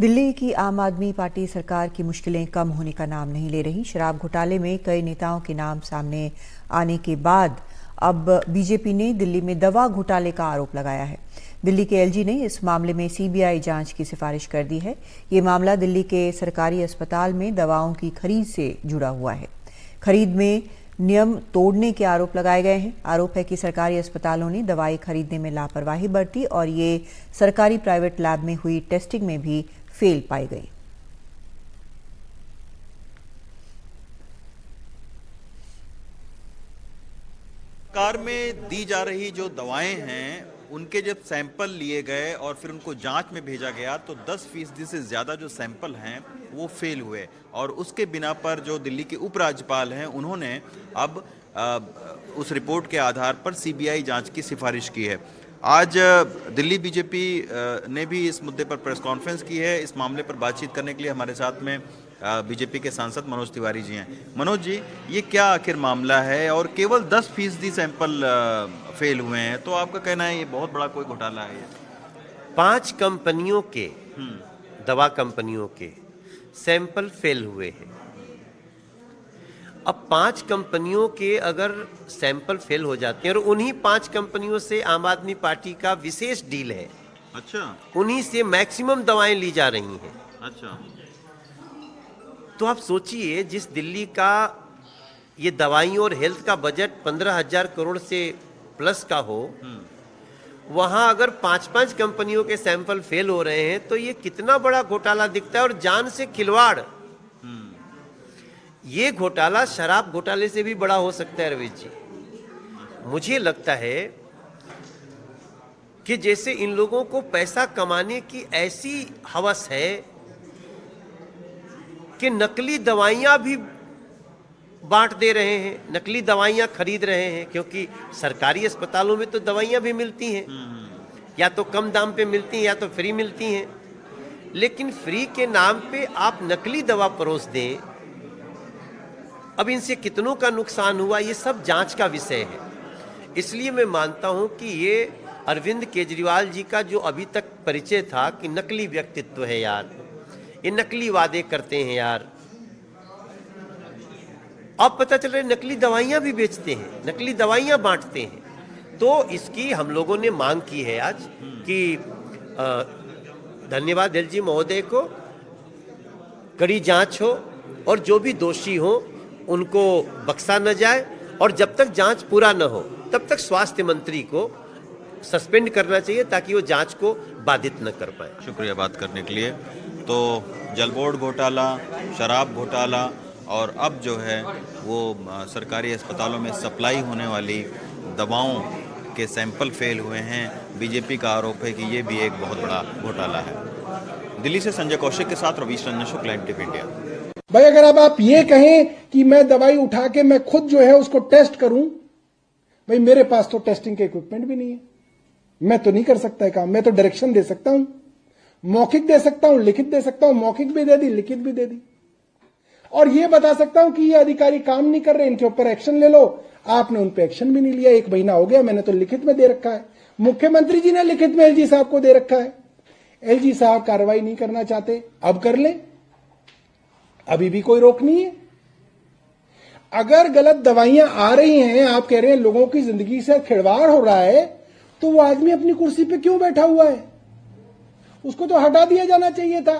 दिल्ली की आम आदमी पार्टी सरकार की मुश्किलें कम होने का नाम नहीं ले रही। शराब घोटाले में कई नेताओं के नाम सामने आने के बाद अब बीजेपी ने दिल्ली में दवा घोटाले का आरोप लगाया है। दिल्ली के एलजी ने इस मामले में सीबीआई जांच की सिफारिश कर दी है। ये मामला दिल्ली के सरकारी अस्पताल में दवाओं की खरीद से जुड़ा हुआ है। खरीद में नियम तोड़ने के आरोप लगाए गए हैं। आरोप है कि सरकारी अस्पतालों ने दवाई खरीदने में लापरवाही बरती और ये सरकारी प्राइवेट लैब में हुई टेस्टिंग में भी फेल पाई गई। सरकार में दी जा रही जो दवाएं हैं उनके जब सैंपल लिए गए और फिर उनको जांच में भेजा गया तो 10% से ज़्यादा जो सैंपल हैं वो फेल हुए और उसके बिना पर जो दिल्ली के उपराज्यपाल हैं उन्होंने अब उस रिपोर्ट के आधार पर सीबीआई जांच की सिफारिश की है। आज दिल्ली बीजेपी ने भी इस मुद्दे पर प्रेस कॉन्फ्रेंस की है। इस मामले पर बातचीत करने के लिए हमारे साथ में बीजेपी के सांसद मनोज तिवारी जी हैं। मनोज जी, ये क्या आखिर मामला है और केवल 10% सैंपल फेल हुए हैं, तो आपका कहना है ये बहुत बड़ा कोई घोटाला है? 5 कंपनियों के दवा कंपनियों के सैंपल फेल हुए हैं। अब 5 कंपनियों के अगर सैंपल फेल हो जाते हैं और उन्हीं 5 कंपनियों से आम आदमी पार्टी का विशेष डील है। अच्छा, उन्हीं से मैक्सिमम दवाएं ली जा रही हैं। अच्छा, तो आप सोचिए, जिस दिल्ली का ये दवाइयों और हेल्थ का बजट 15,000 करोड़ से प्लस का हो, वहां अगर 5-5 कंपनियों के सैंपल फेल हो रहे हैं तो ये कितना बड़ा घोटाला दिखता है और जान से खिलवाड़। ये घोटाला शराब घोटाले से भी बड़ा हो सकता है रवीश जी। मुझे लगता है कि जैसे इन लोगों को पैसा कमाने की ऐसी हवस है कि नकली दवाइयां भी बांट दे रहे हैं, नकली दवाइयां खरीद रहे हैं, क्योंकि सरकारी अस्पतालों में तो दवाइयां भी मिलती हैं, या तो कम दाम पे मिलती हैं या तो फ्री मिलती हैं। लेकिन फ्री के नाम पे आप नकली दवा परोस दें, अब इनसे कितनों का नुकसान हुआ, ये सब जांच का विषय है। इसलिए मैं मानता हूं कि ये अरविंद केजरीवाल जी का जो अभी तक परिचय था कि नकली व्यक्तित्व है यार, ये नकली वादे करते हैं यार, अब पता चल रहा है नकली दवाइयां भी बेचते हैं, नकली दवाइयां बांटते हैं। तो इसकी हम लोगों ने मांग की है आज कि धन्यवाद एलजी महोदय को, कड़ी जांच हो और जो भी दोषी हो उनको बख्शा न जाए, और जब तक जांच पूरा न हो तब तक स्वास्थ्य मंत्री को सस्पेंड करना चाहिए ताकि वो जांच को बाधित न कर पाए। शुक्रिया बात करने के लिए। तो जल बोर्ड घोटाला, शराब घोटाला और अब जो है वो सरकारी अस्पतालों में सप्लाई होने वाली दवाओं के सैंपल फेल हुए हैं। बीजेपी का आरोप है कि ये भी एक बहुत बड़ा घोटाला है। दिल्ली से संजय कौशिक के साथ रवीश रंजन शुक्ला, NTV इंडिया। भाई अगर अब आप ये कहें कि मैं दवाई उठा के मैं खुद जो है उसको टेस्ट करूं, भाई मेरे पास तो टेस्टिंग के इक्विपमेंट भी नहीं है, मैं तो नहीं कर सकता है काम। मैं तो डायरेक्शन दे सकता हूं, मौखिक दे सकता हूं, लिखित दे सकता हूं, मौखिक भी दे दी, लिखित भी दे दी, और ये बता सकता हूं कि ये अधिकारी काम नहीं कर रहे, इनके ऊपर एक्शन ले लो। आपने उन पे एक्शन भी नहीं लिया, 1 महीना हो गया, मैंने तो लिखित में दे रखा है, मुख्यमंत्री जी ने लिखित में एलजी साहब को दे रखा है। एलजी साहब कार्रवाई नहीं करना चाहते, अब कर ले, अभी भी कोई रोक नहीं है। अगर गलत दवाइयां आ रही हैं, आप कह रहे हैं लोगों की जिंदगी से खिलवाड़ हो रहा है, तो वो आदमी अपनी कुर्सी पे क्यों बैठा हुआ है? उसको तो हटा दिया जाना चाहिए था।